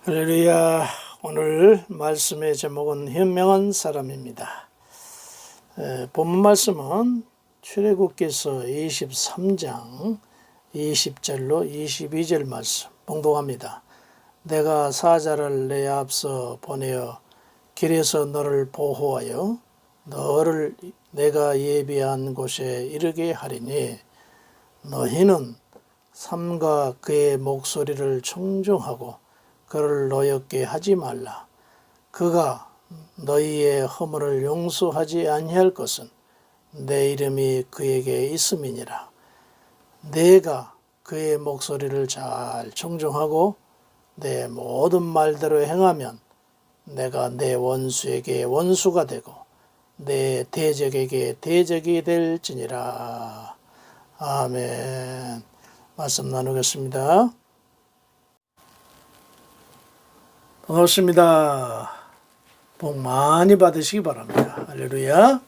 할렐루야. 오늘 말씀의 제목은 현명한 사람입니다. 본문 말씀은 출애굽기서 23장 20절로 22절 말씀 봉독합니다. 내가 사자를 내 앞서 보내어 길에서 너를 보호하여 너를 내가 예비한 곳에 이르게 하리니 너희는 삼가 그의 목소리를 청종하고 그를 노엽게 하지 말라. 그가 너희의 허물을 용서하지 아니할 것은 내 이름이 그에게 있음이니라. 내가 그의 목소리를 잘 청종하고 내 모든 말대로 행하면 내가 내 원수에게 원수가 되고 내 대적에게 대적이 될지니라. 아멘. 말씀 나누겠습니다. 반갑습니다. 복 많이 받으시기 바랍니다. 할렐루야.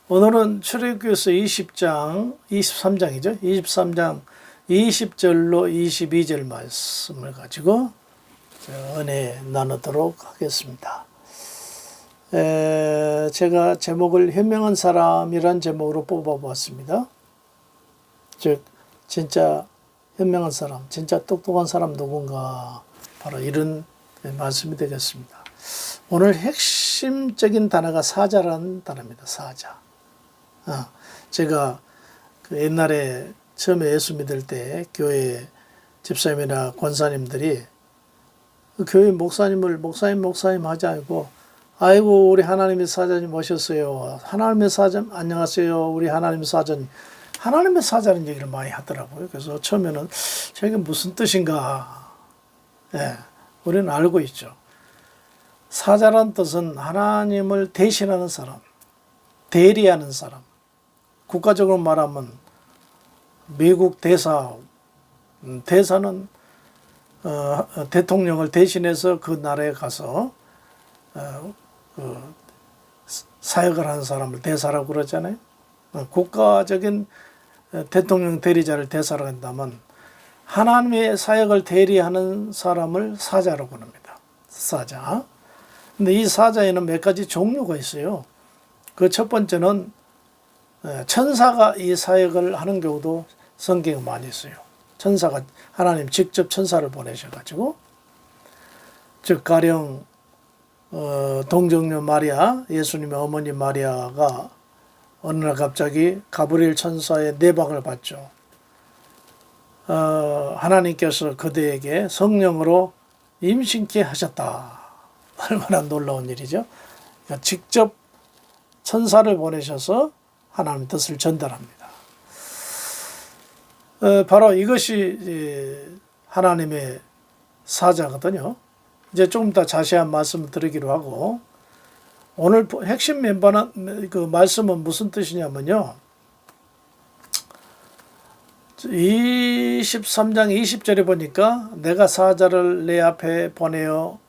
오늘은 출애굽기서 23장이죠. 23장 20절로 22절 말씀을 가지고 은혜 나누도록 하겠습니다. 제가 제목을 현명한 사람이란 제목으로 뽑아보았습니다. 즉 진짜 현명한 사람, 진짜 똑똑한 사람 누군가, 바로 이런 말씀이 되겠습니다. 오늘 핵심적인 단어가 사자라는 단어입니다. 사자. 제가 그 옛날에 처음에 예수 믿을 때 교회 집사님이나 권사님들이 교회 목사님 하지 않고, 아이고 우리 하나님의 사자님 오셨어요. 하나님의 사자 안녕하세요. 우리 하나님의 사자님. 하나님의 사자는 얘기를 많이 하더라고요. 그래서 처음에는 저게 무슨 뜻인가. 우리는 알고 있죠. 사자란 뜻은 하나님을 대신하는 사람, 대리하는 사람. 국가적으로 말하면 미국 대사는 대통령을 대신해서 그 나라에 가서 사역을 하는 사람을 대사라고 그러잖아요. 국가적인 대통령 대리자를 대사로 한다면 하나님의 사역을 대리하는 사람을 사자라고 합니다. 사자. 근데 이 사자에는 몇 가지 종류가 있어요. 그 첫 번째는 천사가 이 사역을 하는 경우도 성경에 많이 있어요. 천사가, 하나님 직접 천사를 보내셔가지고, 즉 가령 동정녀 마리아, 예수님의 어머니 마리아가 어느 날 갑자기 가브리엘 천사의 내박을 받죠. 하나님께서 그대에게 성령으로 임신케 하셨다. 얼마나 놀라운 일이죠. 그러니까 직접 천사를 보내셔서 하나님의 뜻을 전달합니다. 바로 이것이 하나님의 사자거든요. 이제 조금 더 자세한 말씀을 드리기로 하고, 오늘 핵심 멤버는 그 말씀은 무슨 뜻이냐면요. 23장 20절에 보니까 내가 사자를 내 앞에 보내어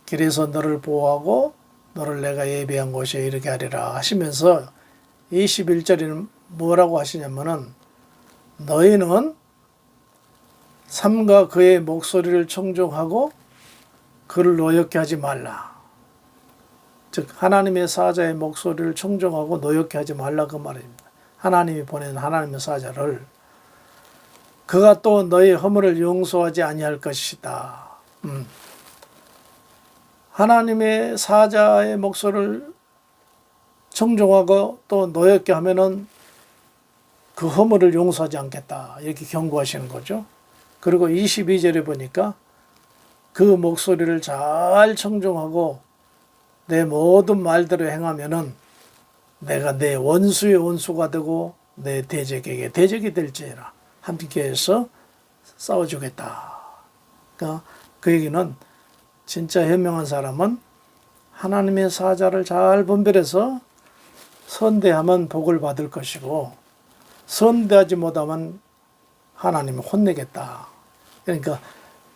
길에서 너를 보호하고 너를 내가 예비한 곳에 이르게 하리라 하시면서 21절에는 뭐라고 하시냐면은 너희는 삼가 그의 목소리를 청종하고 그를 노엽게 하지 말라. 즉 하나님의 사자의 목소리를 청종하고 노엽게 하지 말라 그 말입니다. 하나님이 보낸 하나님의 사자를, 그가 또 너의 허물을 용서하지 아니할 것이다. 하나님의 사자의 목소리를 청종하고 또 노엽게 하면은 그 허물을 용서하지 않겠다. 이렇게 경고하시는 거죠. 그리고 22절에 보니까 그 목소리를 잘 청종하고 내 모든 말대로 행하면은 내가 내 원수의 원수가 되고 내 대적에게 대적이 될지라. 함께해서 싸워주겠다. 그러니까 그 얘기는 진짜 현명한 사람은 하나님의 사자를 잘 분별해서 선대하면 복을 받을 것이고, 선대하지 못하면 하나님이 혼내겠다. 그러니까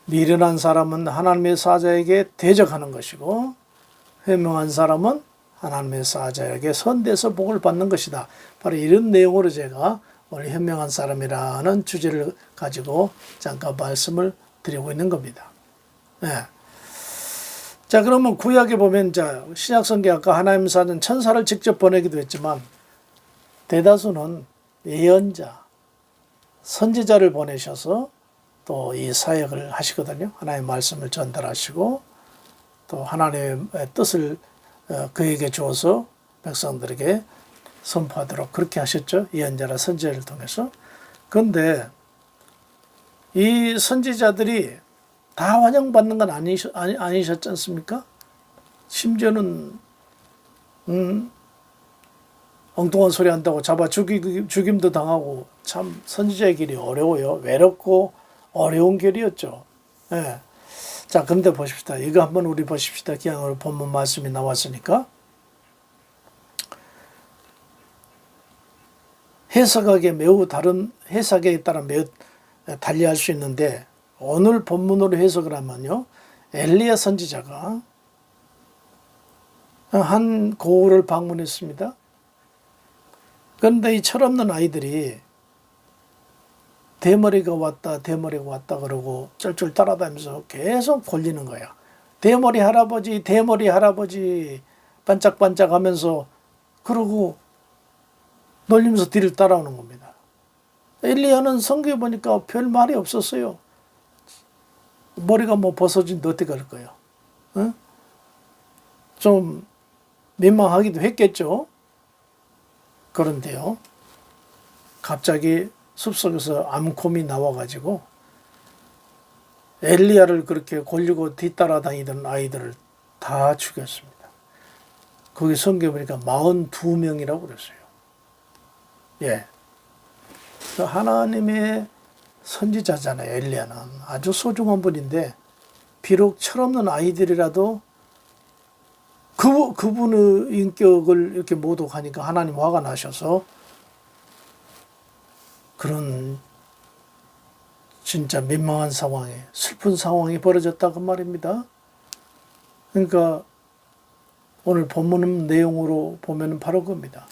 미련한 사람은 하나님의 사자에게 대적하는 것이고, 현명한 사람은 하나님의 사자에게 선대해서 복을 받는 것이다. 바로 이런 내용으로 제가 오늘 현명한 사람이라는 주제를 가지고 잠깐 말씀을 드리고 있는 겁니다. 네. 자, 그러면 구약에 보면 신약성경 아까 하나님 사는 천사를 직접 보내기도 했지만 대다수는 예언자, 선지자를 보내셔서 또 이 사역을 하시거든요. 하나님의 말씀을 전달하시고 또 하나님의 뜻을 그에게 주어서 백성들에게 선포하도록 그렇게 하셨죠. 예언자나 선지자를 통해서. 그런데 이 선지자들이 다 환영받는 건 아니셨지 않습니까? 심지어는 엉뚱한 소리 한다고 잡아 죽임도 당하고 참 선지자의 길이 어려워요. 외롭고 어려운 길이었죠. 예. 자, 그런데 보십시다. 이거 한번 우리 보십시다. 기왕으로 본문 말씀이 나왔으니까. 해석하기에 매우 다른 해석에 따라 매우 달리할 수 있는데 오늘 본문으로 해석을 하면요. 엘리야 선지자가 한 고을을 방문했습니다. 그런데 이 철없는 아이들이 대머리가 왔다 그러고 쫄쫄 따라다니면서 계속 골리는 거야. 대머리 할아버지 반짝반짝 하면서 그러고 놀리면서 뒤를 따라오는 겁니다. 엘리야는 성경에 보니까 별 말이 없었어요. 머리가 뭐 벗어진데 어떻게 할 거예요? 어? 좀 민망하기도 했겠죠. 그런데요, 갑자기 숲속에서 암곰이 나와가지고 엘리야를 그렇게 골리고 뒤따라다니던 아이들을 다 죽였습니다. 거기 성경에 보니까 42명이라고 그랬어요. 예. 하나님의 선지자잖아요. 엘리야는 아주 소중한 분인데 비록 철없는 아이들이라도 그분의 인격을 이렇게 모독하니까 하나님 화가 나셔서 그런 진짜 민망한 상황에 슬픈 상황이 벌어졌다고 말입니다. 그러니까 오늘 본문 내용으로 보면 바로 그겁니다.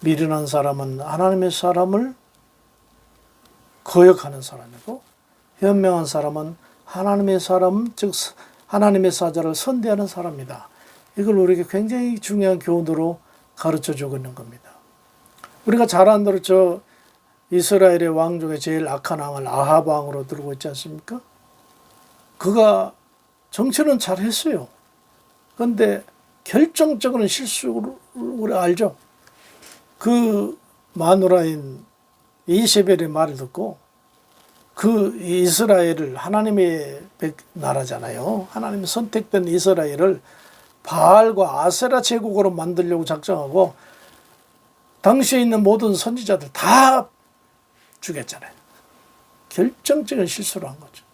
미련한 사람은 하나님의 사람을 거역하는 사람이고 현명한 사람은 하나님의 사람, 즉 하나님의 사자를 선대하는 사람이다. 이걸 우리에게 굉장히 중요한 교훈으로 가르쳐주고 있는 겁니다. 우리가 잘 아는 대로 이스라엘의 왕 중에 제일 악한 왕을 아합 왕으로 들고 있지 않습니까? 그가 정치는 잘했어요. 그런데 결정적인 실수를 우리 알죠? 그 마누라인 이세벨의 말을 듣고 그 이스라엘을 하나님의 나라잖아요. 하나님의 선택된 이스라엘을 바알과 아세라 제국으로 만들려고 작정하고 당시에 있는 모든 선지자들 다 죽였잖아요. 결정적인 실수를 한 거죠.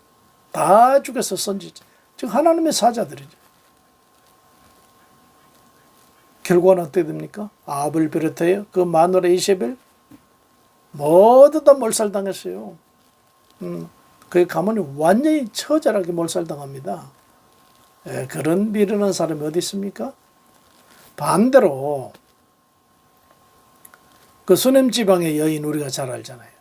다 죽여서 선지자, 즉 하나님의 사자들이죠. 결과는 어떻게 됩니까? 아합을 비롯해요. 그 마누라 이세벨 모두 다 몰살당했어요. 거기 가면 완전히 처절하게 몰살당합니다. 예, 그런 미련한 사람이 어디 있습니까? 반대로 그 수냄 지방의 여인 우리가 잘 알잖아요.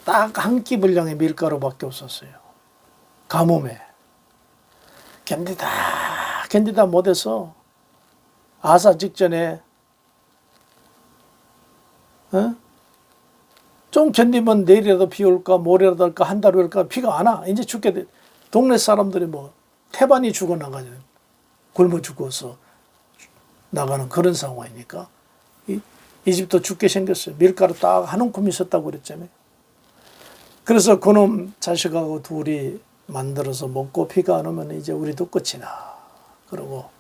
딱 한 끼 분량의 밀가루밖에 없었어요. 가뭄에 견디다 못해서 아사 직전에 좀 견디면 내일이라도 비 올까 모레라도 올까 한 달 올까 비가 안 와. 이제 죽게 돼. 동네 사람들이 뭐 태반이 죽어나가냐 굶어 죽어서 나가는 그런 상황이니까 이 집도 죽게 생겼어요. 밀가루 딱 한 움큼 있었다고 그랬잖아요. 그래서 그놈 자식하고 둘이 만들어서 먹고 비가 안 오면 이제 우리도 끝이나 그러고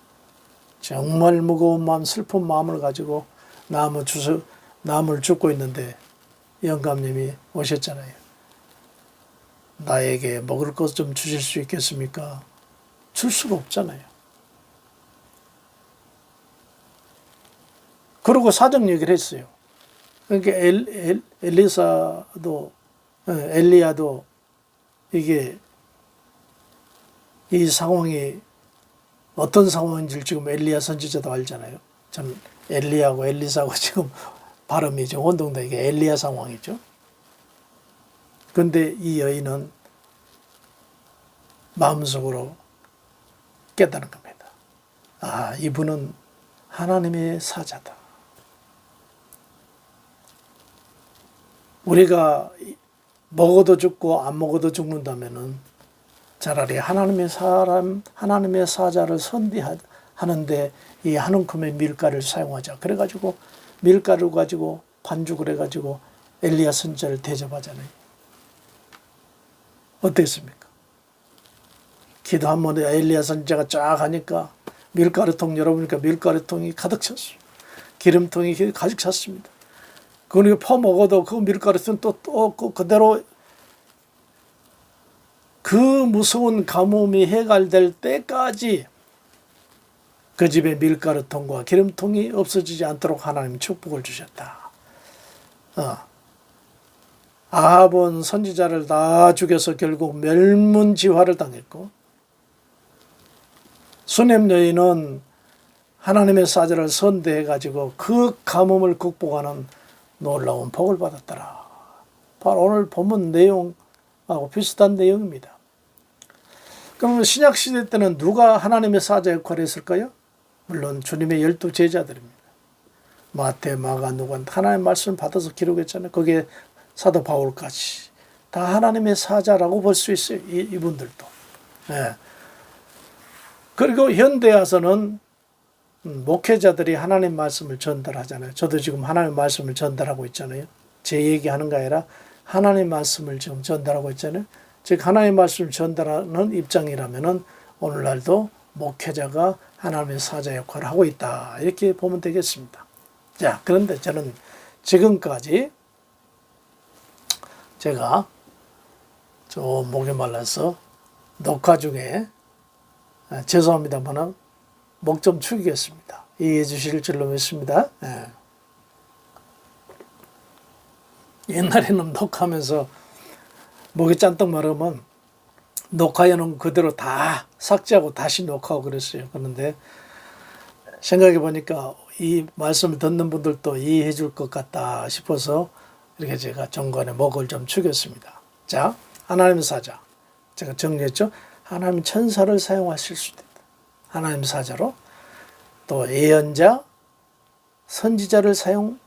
정말 무거운 마음 슬픈 마음을 가지고 나무를 줍고 있는데 영감님이 오셨잖아요. 나에게 먹을 것 좀 주실 수 있겠습니까? 줄 수가 없잖아요. 그러고 사정 얘기를 했어요. 그러니까 엘리야도 이게 이 상황이 어떤 상황인지 지금 엘리야 선지자도 알잖아요. 전 엘리야하고 엘리사하고 지금 발음이죠. 혼동돼. 이게 엘리야 상황이죠. 그런데 이 여인은 마음속으로 깨달은 겁니다. 아, 이분은 하나님의 사자다. 우리가 먹어도 죽고 안 먹어도 죽는다면은 차라리 하나님의 사자를 선대하는데 이 한 움큼의 밀가루를 사용하자. 그래가지고 밀가루 가지고 반죽을 해가지고 엘리야 선지자를 대접하잖아요. 어땠습니까? 기도 한 번에 엘리야 선지자가 쫙 하니까 밀가루통 열어보니까 밀가루통이 가득 찼어요. 기름통이 가득 찼습니다. 그러니까 퍼먹어도 그 밀가루통 또 그대로 그 무서운 가뭄이 해갈될 때까지 그 집에 밀가루통과 기름통이 없어지지 않도록 하나님 축복을 주셨다. 아합은 선지자를 다 죽여서 결국 멸문지화를 당했고, 수넴 여인은 하나님의 사자를 선대해가지고 그 가뭄을 극복하는 놀라운 복을 받았더라. 바로 오늘 본문 내용하고 비슷한 내용입니다. 그러면 신약시대 때는 누가 하나님의 사자 역할을 했을까요? 물론 주님의 12 제자들입니다. 마태, 마가, 누가 하나님의 말씀을 받아서 기록했잖아요. 거기에 사도 바울까지 다 하나님의 사자라고 볼 수 있어요. 이분들도. 네. 그리고 현대에 와서는 목회자들이 하나님 말씀을 전달하잖아요. 저도 지금 하나님 말씀을 전달하고 있잖아요. 제 얘기하는 게 아니라 하나님 말씀을 지금 전달하고 있잖아요. 즉 하나님 말씀을 전달하는 입장이라면은 오늘날도 목회자가 하나님의 사자 역할을 하고 있다. 이렇게 보면 되겠습니다. 자, 그런데 저는 지금까지 제가 좀 목이 말라서 녹화 중에 죄송합니다만 목 좀 축이겠습니다. 이해해 주실 줄로 믿습니다. 옛날에는 녹화하면서 목이 짠떡 마르면 녹화해놓은 그대로 다 삭제하고 다시 녹화하고 그랬어요. 그런데 생각해 보니까 이 말씀을 듣는 분들도 이해해 줄 것 같다 싶어서 이렇게 제가 중간에 목을 좀 축였습니다. 자, 하나님 사자. 제가 정리했죠. 하나님 천사를 사용하실 수도 있다. 하나님 사자로. 또 예언자, 선지자를 사용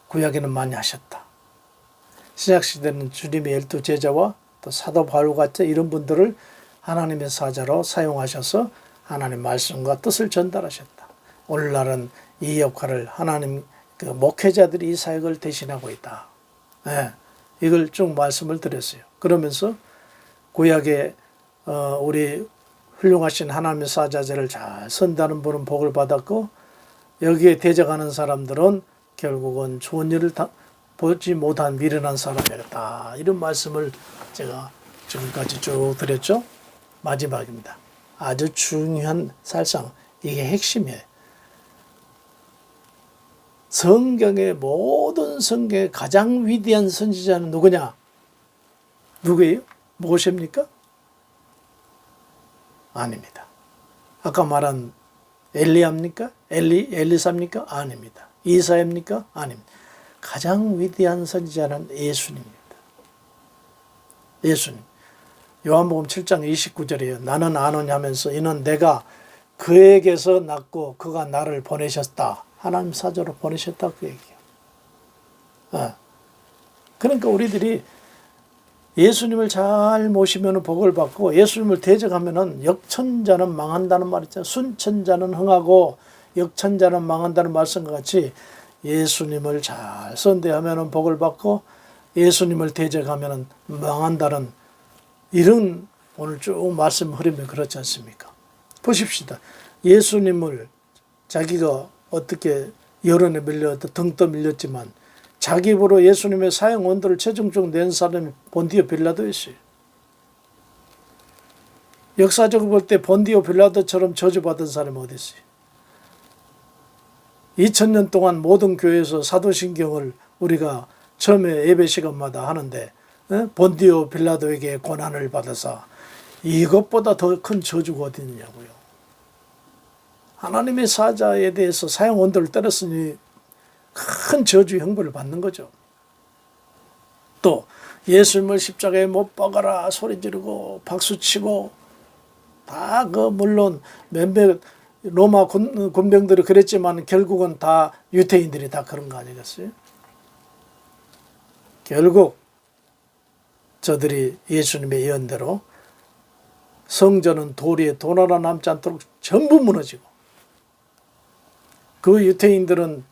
구약에는 많이 하셨다. 신약시대는 주님의 12 제자와 또 사도 바울같이 이런 분들을 하나님의 사자로 사용하셔서 하나님 말씀과 뜻을 전달하셨다. 오늘날은 이 역할을 하나님 그 목회자들이 이 사역을 대신하고 있다. 이걸 쭉 말씀을 드렸어요. 그러면서 구약에 우리 훌륭하신 하나님의 사자들을 잘 선다는 분은 복을 받았고, 여기에 대적하는 사람들은 결국은 좋은 일을 보지 못한 미련한 사람이었다. 이런 말씀을 제가 지금까지 쭉 드렸죠. 마지막입니다. 아주 중요한 살상, 이게 핵심이에요. 성경의 모든 성경의 가장 위대한 선지자는 누구냐? 누구예요? 모세입니까? 아닙니다. 아까 말한 엘리야입니까? 엘리사입니까? 아닙니다. 이사야입니까? 아닙니다. 가장 위대한 선지자는 예수님입니다. 예수님. 요한복음 7장 29절이에요. 나는 아노냐 하면서 이는 내가 그에게서 낳고 그가 나를 보내셨다. 하나님 사자로 보내셨다 그 얘기예요. 그러니까 우리들이 예수님을 잘 모시면 복을 받고 예수님을 대적하면 역천자는 망한다는 말 있잖아요. 순천자는 흥하고 역천자는 망한다는 말씀과 같이 예수님을 잘 선대하면 복을 받고 예수님을 대적하면 망한다는 이런 오늘 쭉 말씀 흐름이 그렇지 않습니까? 보십시다. 예수님을 자기가 어떻게 여론에 밀려 등 떠밀렸지만 자기 입으로 예수님의 사형 원도를 최종적으로 낸 사람이 본디오 빌라도였어요. 역사적으로 볼 때 본디오 빌라도처럼 저주받은 사람이 어디 있어요? 2000년 동안 모든 교회에서 사도신경을 우리가 처음에 예배 시간마다 하는데 본디오 빌라도에게 고난을 받아서 이것보다 더 큰 저주가 어디 있냐고요. 하나님의 사자에 대해서 사형 원도를 때렸으니 큰 저주 형벌을 받는 거죠. 또 예수님을 십자가에 못 박아라 소리 지르고 박수치고 다 물론 몇몇 로마 군병들이 그랬지만 결국은 다 유태인들이 다 그런 거 아니겠어요? 결국 저들이 예수님의 예언대로 성전은 돌 하나 남지 않도록 전부 무너지고 그 유태인들은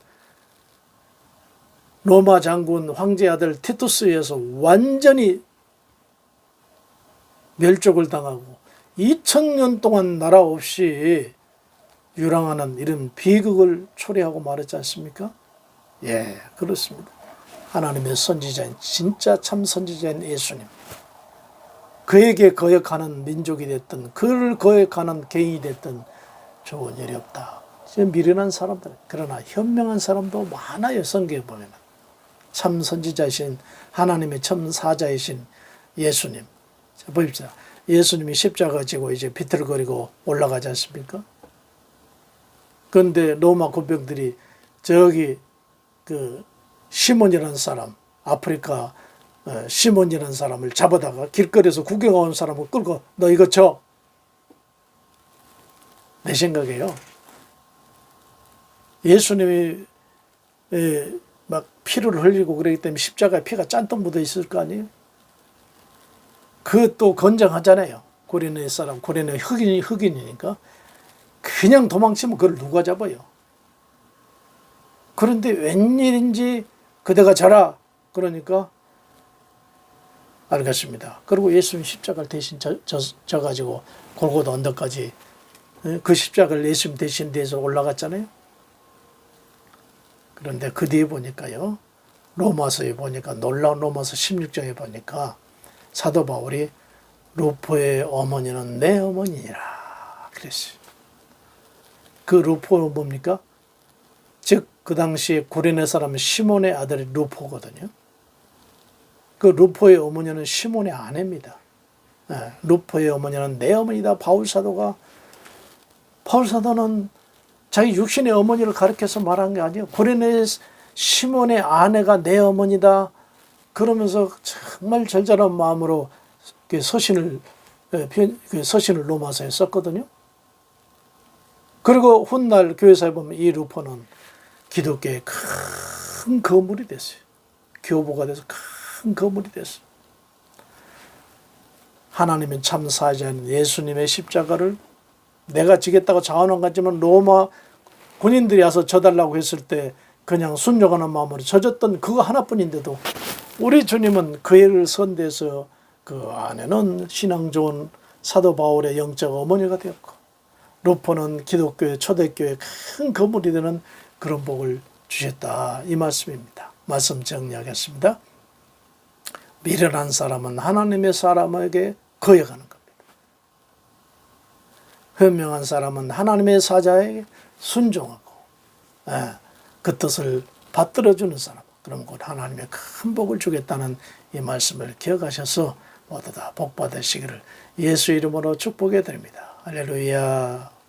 로마 장군 황제 아들 티투스에 의해서 완전히 멸족을 당하고 2000년 동안 나라 없이 유랑하는 이런 비극을 초래하고 말했지 않습니까? 예, 그렇습니다. 하나님의 선지자인 진짜 참 선지자인 예수님. 그에게 거역하는 민족이 됐든 그를 거역하는 개인이 됐든 좋은 일이 없다. 미련한 사람들, 그러나 현명한 사람도 많아요. 성경에 보면 참 선지자이신 하나님의 참 사자이신 예수님. 자, 보십시다. 예수님이 십자가 지고 이제 비틀거리고 올라가지 않습니까? 그런데 로마 군병들이 저기 그 시몬이라는 사람, 아프리카 시몬이라는 사람을 잡아다가 길거리에서 구경 온 사람을 끌고 너 이거 줘. 내 생각에요. 예수님이 막 피를 흘리고 그러기 때문에 십자가에 피가 짠뜩 묻어 있을 거 아니에요? 그것도 건장하잖아요. 고린의 사람, 고린의 흑인이니까. 그냥 도망치면 그걸 누가 잡아요? 그런데 웬일인지 그대가 자라. 그러니까 알겠습니다. 그리고 예수님 십자가를 대신 져가지고 골고다 언덕까지 그 십자가를 예수님 대신 대해서 올라갔잖아요. 그런데 그 뒤에 보니까요. 로마서에 보니까 놀라운 로마서 16장에 보니까 사도 바울이 루포의 어머니는 내 어머니니라 그랬어요. 그 루포는 뭡니까? 즉 그 당시에 고레네 사람 시몬의 아들이 루포거든요. 그 루포의 어머니는 시몬의 아내입니다. 루포의 어머니는 내 어머니다. 바울 사도는 자기 육신의 어머니를 가리켜서 말한 게 아니에요. 고레네 시몬의 아내가 내 어머니다. 그러면서 정말 절절한 마음으로 서신을 로마서에 썼거든요. 그리고 훗날 교회사에 보면 이 루포는 기독교의 큰 거물이 됐어요. 교보가 돼서 큰 거물이 됐어요. 하나님은 참 사자인 예수님의 십자가를 내가 지겠다고 자원한 거지만 로마 군인들이 와서 져달라고 했을 때 그냥 순종하는 마음으로 져줬던 그거 하나뿐인데도 우리 주님은 그 애를 선대해서 그 안에는 신앙 좋은 사도 바울의 영적 어머니가 되었고 루포는 기독교의 초대교회의 큰 거물이 되는 그런 복을 주셨다. 이 말씀입니다. 말씀 정리하겠습니다. 미련한 사람은 하나님의 사람에게 거역하는 겁니다. 현명한 사람은 하나님의 사자에게 순종하고 그 뜻을 받들어주는 사람. 그럼 곧 하나님의 큰 복을 주겠다는 이 말씀을 기억하셔서 모두 다 복 받으시기를 예수 이름으로 축복해 드립니다. 할렐루야.